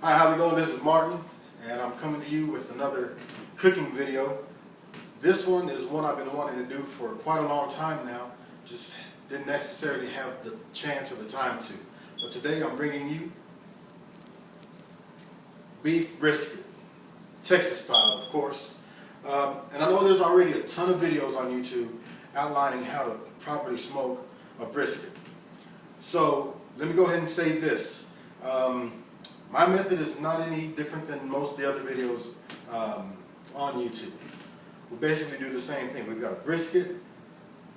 Hi, how's it going? This is Martin, and I'm coming to you with another cooking video. This one is one I've been wanting to do for quite a long time now, just didn't necessarily have the chance or the time to. But today I'm bringing you beef brisket, Texas style, of course. And I know there's already a ton of videos on YouTube outlining how to properly smoke a brisket. So let me go ahead and say this. My method is not any different than most of the other videos on YouTube. We basically do the same thing. We've got a brisket,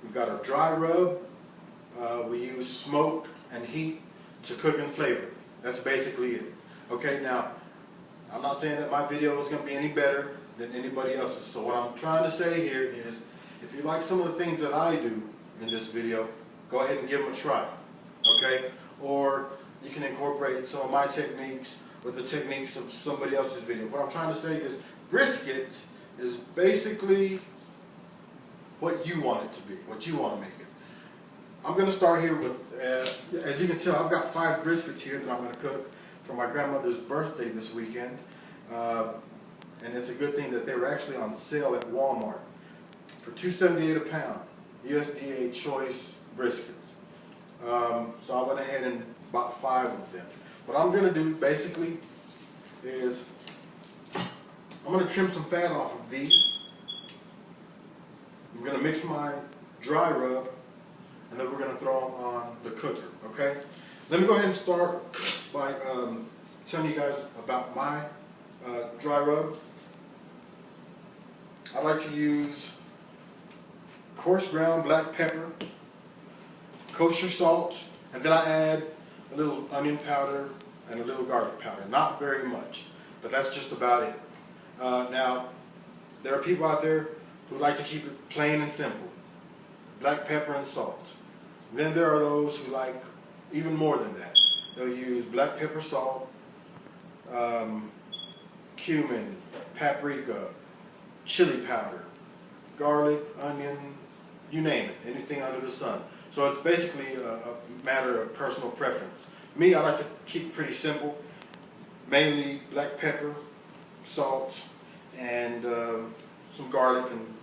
we've got a dry rub, we use smoke and heat to cook and flavor. That's basically it. Okay, now I'm not saying that my video is going to be any better than anybody else's. So what I'm trying to say here is, if you like some of the things that I do in this video, go ahead and give them a try. Okay? Or you can incorporate some of my techniques with the techniques of somebody else's video. What I'm trying to say is, brisket is basically what you want it to be, what you want to make it. I'm going to start here with, as you can tell, I've got 5 briskets here that I'm going to cook for my grandmother's birthday this weekend. And it's a good thing that they were actually on sale at Walmart for $2.78 a pound, USDA choice briskets. So I went ahead and bought 5 of them. What I'm going to do basically is I'm going to trim some fat off of these. I'm going to mix my dry rub, and then we're going to throw them on the cooker. Okay? Let me go ahead and start by telling you guys about my dry rub. I like to use coarse ground black pepper, kosher salt, and then I add a little onion powder and a little garlic powder. Not very much, but that's just about it. Now, there are people out there who like to keep it plain and simple. Black pepper and salt. Then there are those who like even more than that. They'll use black pepper, salt, cumin, paprika, chili powder, garlic, onion, you name it, anything under the sun. So it's basically a matter of personal preference. Me, I like to keep it pretty simple. Mainly black pepper, salt, and some garlic and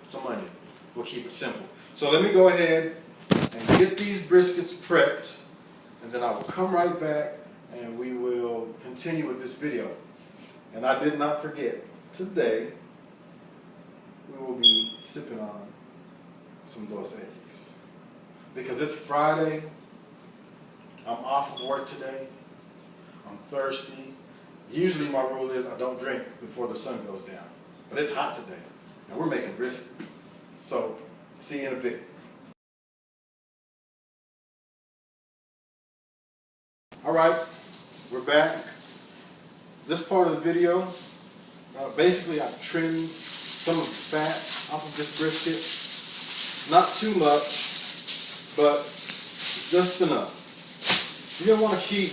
some onion. We'll keep it simple. So let me go ahead and get these briskets prepped, and then I will come right back and we will continue with this video. And I did not forget, today we will be sipping on some Dos Equis. Because it's Friday, I'm off of work today, I'm thirsty. Usually my rule is I don't drink before the sun goes down. But it's hot today, and we're making brisket. So, see you in a bit. Alright, we're back. This part of the video, basically I've trimmed some of the fat off of this brisket. Not too much, but just enough. You're going to want to keep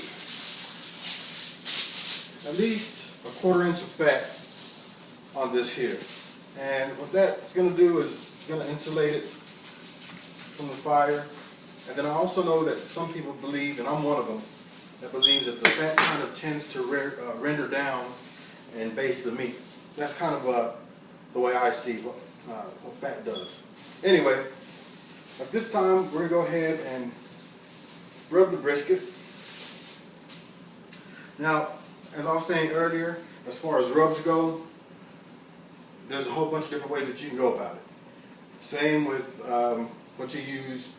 at least a 1/4 inch of fat on this here. And what that's going to do is it's going to insulate it from the fire. And then I also know that some people believe, and I'm one of them, that believes that the fat kind of tends to render down and baste the meat. That's kind of the way I see what fat does. Anyway, at this time we're going to go ahead and rub the brisket. Now, as I was saying earlier, as far as rubs go, there's a whole bunch of different ways that you can go about it. Same with what you use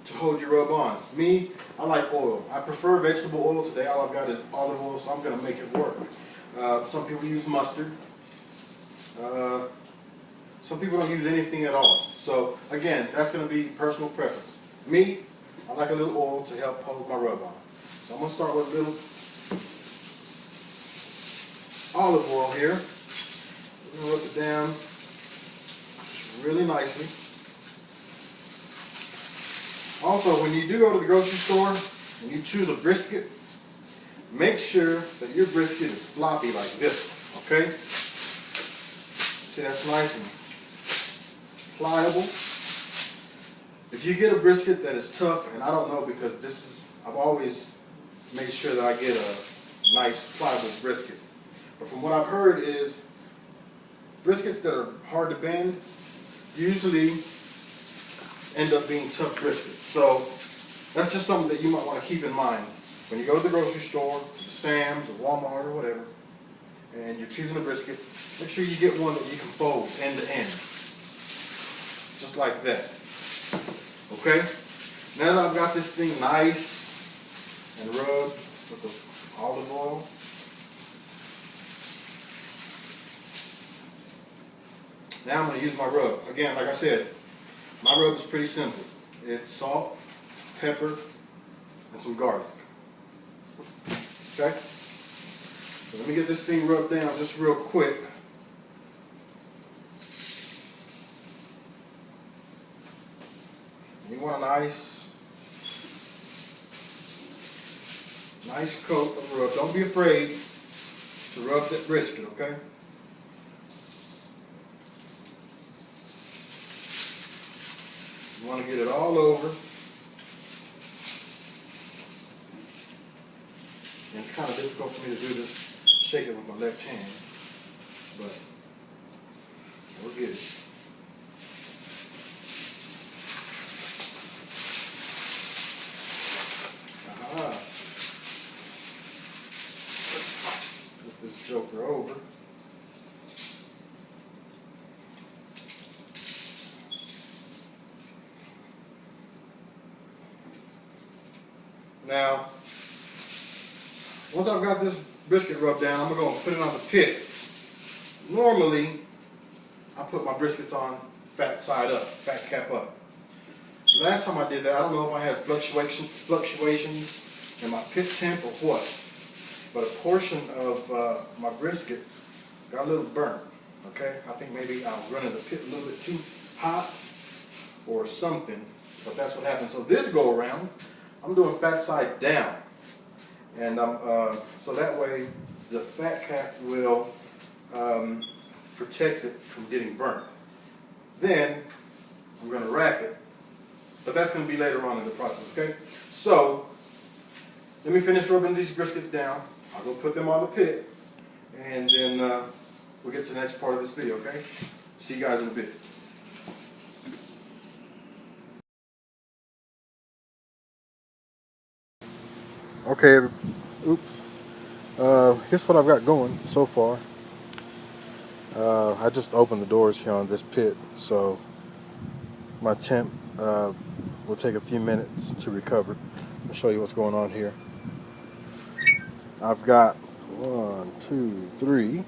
to hold your rub on. Me, I like oil. I prefer vegetable oil. Today all I've got is olive oil, so I'm going to make it work. Some people use mustard. Some people don't use anything at all. So again, that's going to be personal preference. Me, I like a little oil to help hold my rub on. So I'm going to start with a little olive oil here. I'm going to rub it down just really nicely. Also, when you do go to the grocery store and you choose a brisket, make sure that your brisket is floppy like this, okay? See, that's nice and pliable. If you get a brisket that is tough, and I don't know because this is, I've always made sure that I get nice pliable brisket. But from what I've heard is briskets that are hard to bend usually end up being tough briskets. So that's just something that you might want to keep in mind when you go to the grocery store, Sam's or Walmart or whatever, and you're choosing a brisket. Make sure you get one that you can fold end to end, just like that. Okay. Now that I've got this thing nice and rubbed with the olive oil, now I'm going to use my rub. Again, like I said, my rub is pretty simple. It's salt, pepper, and some garlic. Okay? So let me get this thing rubbed down just real quick. You want a nice coat of rub. Don't be afraid to rub that brisket, okay? You want to get it all over. And it's kind of difficult for me to do this, shake it with my left hand, but we'll get it. Flip this joker over. Now, once I've got this brisket rubbed down, I'm going to put it on the pit. Normally, I put my briskets on fat side up, fat cap up. Last time I did that, I don't know if I had fluctuations in my pit temp or what, but a portion of my brisket got a little burnt. Okay, I think maybe I was running the pit a little bit too hot or something, but that's what happened. So this go around, I'm doing fat side down. And so that way the fat cap will protect it from getting burnt. Then I'm going to wrap it, but that's going to be later on in the process, okay? So let me finish rubbing these briskets down. I'll go put them on the pit, and then we'll get to the next part of this video, okay? See you guys in a bit. Okay, oops. Here's what I've got going so far. I just opened the doors here on this pit, so my temp will take a few minutes to recover. I'll show you what's going on here. I've got 1, 2, 3,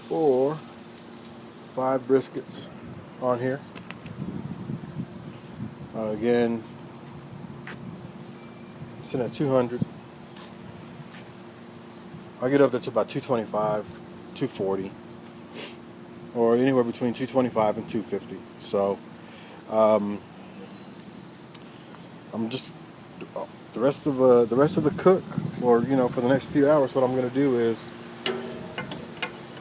4, 5 briskets on here. Again, sitting at 200. I'll get up there to about 225, 240, or anywhere between 225 and 250. So I'm just the rest of the cook, or for the next few hours, what I'm going to do is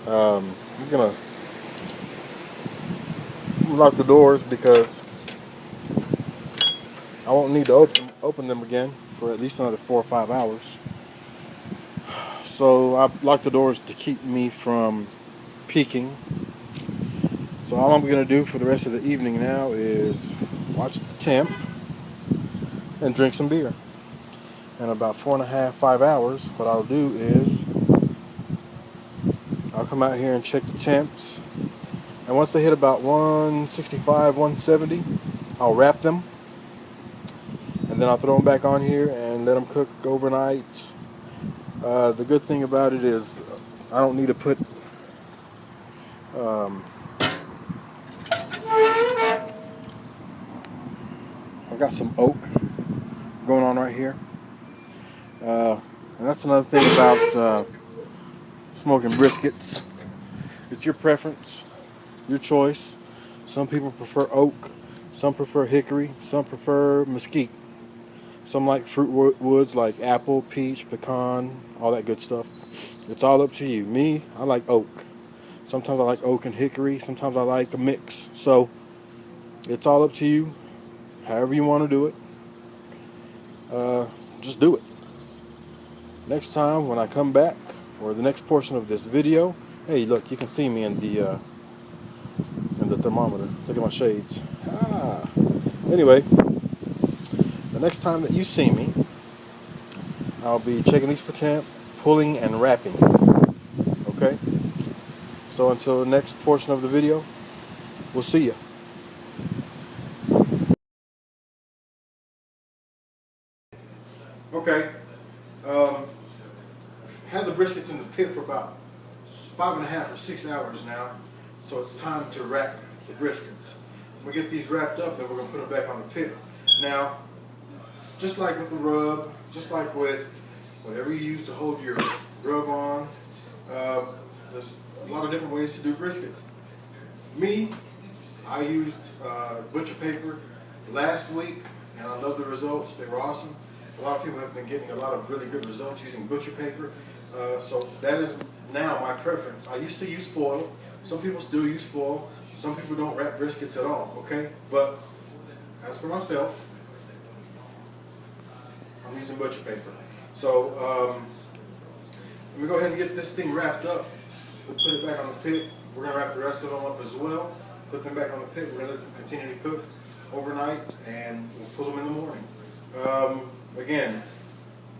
I'm going to lock the doors because I won't need to open them again for at least another 4 or 5 hours. So I locked the doors to keep me from peeking. So all I'm going to do for the rest of the evening now is watch the temp and drink some beer. In about 4.5, 5 hours, what I'll do is I'll come out here and check the temps. And once they hit about 165, 170, I'll wrap them. And then I'll throw them back on here and let them cook overnight. The good thing about it is I don't need to put I got some oak going on right here. And that's another thing about smoking briskets. It's your preference, your choice. Some people prefer oak, some prefer hickory, some prefer mesquite. Some like fruit woods like apple, peach, pecan, all that good stuff. It's all up to you. Me, I like oak. Sometimes I like oak and hickory. Sometimes I like a mix. So it's all up to you, however you want to do it. just do it. Next time when I come back, or the next portion of this video, hey, look, you can see me in the thermometer. Look at my shades. Anyway, the next time that you see me, I'll be checking these for temp, pulling and wrapping. Okay? So until the next portion of the video, we'll see you. Okay. Had the briskets in the pit for about 5.5 or 6 hours now, so it's time to wrap the briskets. We get these wrapped up, then we're gonna put them back on the pit. Now, just like with the rub, just like with whatever you use to hold your rub on, there's a lot of different ways to do brisket. Me, I used butcher paper last week, and I love the results. They were awesome. A lot of people have been getting a lot of really good results using butcher paper. So that is now my preference. I used to use foil. Some people still use foil. Some people don't wrap briskets at all, okay? But as for myself, I'm using butcher paper. So let me go ahead and get this thing wrapped up. We'll put it back on the pit. We're going to wrap the rest of them up as well. Put them back on the pit. We're going to let them continue to cook overnight, and we'll pull them in the morning. Again,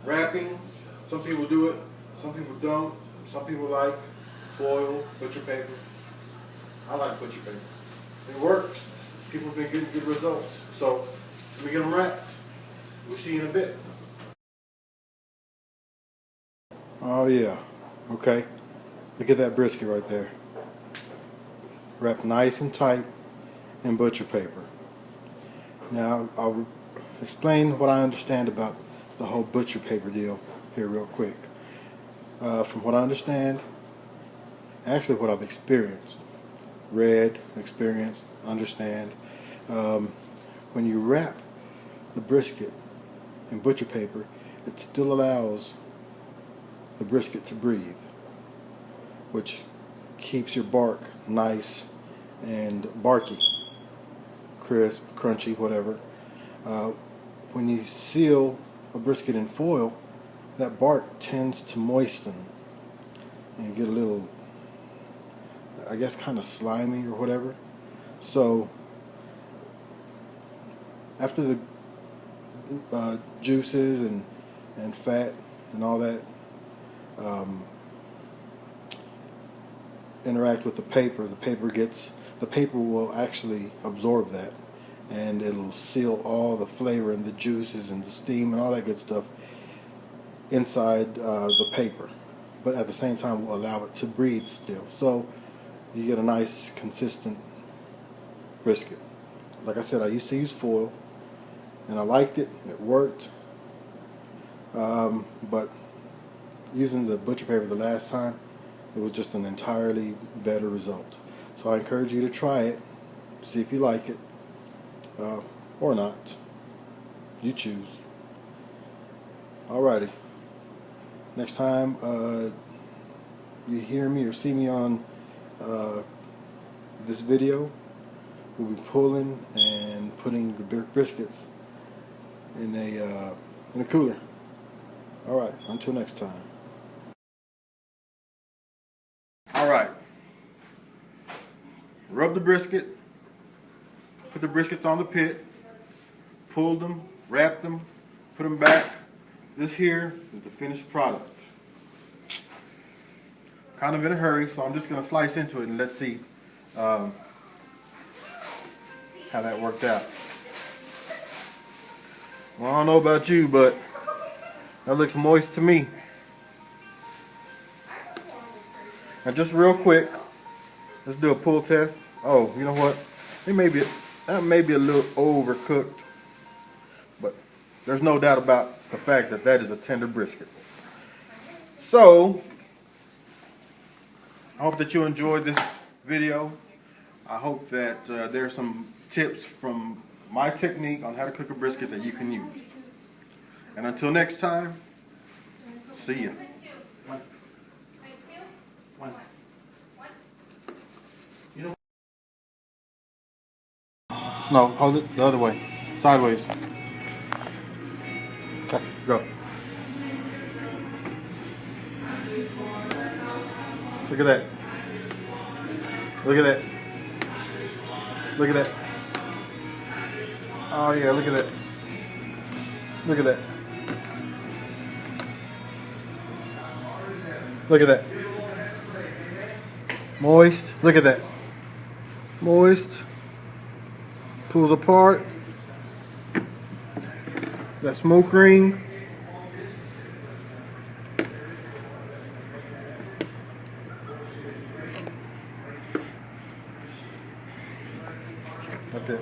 wrapping, some people do it, some people don't. Some people like foil, butcher paper. I like butcher paper. It works. People have been getting good results. So let me get them wrapped. We'll see you in a bit. Oh yeah, okay. Look at that brisket right there. Wrapped nice and tight in butcher paper. Now I'll explain what I understand about the whole butcher paper deal here real quick. From what I understand, actually what I've experienced, read, experienced, understand, when you wrap the brisket in butcher paper, it still allows the brisket to breathe, which keeps your bark nice and barky, crisp, crunchy, whatever. When you seal a brisket in foil, that bark tends to moisten and get a little, I guess, kind of slimy or whatever. So after the juices and fat and all that interact with the paper will actually absorb that, and it'll seal all the flavor and the juices and the steam and all that good stuff inside the paper, but at the same time will allow it to breathe still. So you get a nice consistent brisket. Like I said, I used to use foil and I liked it, it worked, but using the butcher paper the last time, it was just an entirely better result. So I encourage you to try it, see if you like it, or not. You choose. Alrighty. Next time you hear me or see me on this video, we'll be pulling and putting the briskets in a cooler. Alright, until next time. Alright. Rub the brisket, put the briskets on the pit, pulled them, wrapped them, put them back. This here is the finished product. Kind of in a hurry, so I'm just going to slice into it and let's see how that worked out. Well, I don't know about you, but that looks moist to me. And just real quick, let's do a pull test. Oh, you know what? That may be a little overcooked, but there's no doubt about the fact that that is a tender brisket. So, I hope that you enjoyed this video. I hope that there are some tips from my technique on how to cook a brisket that you can use. And until next time, see ya. No, hold it the other way. Sideways. Okay, go. Look at that. Look at that. Look at that. Oh yeah, look at that. Look at that. Look at that. Moist. Look at that. Moist. Pulls apart. That smoke ring. That's it.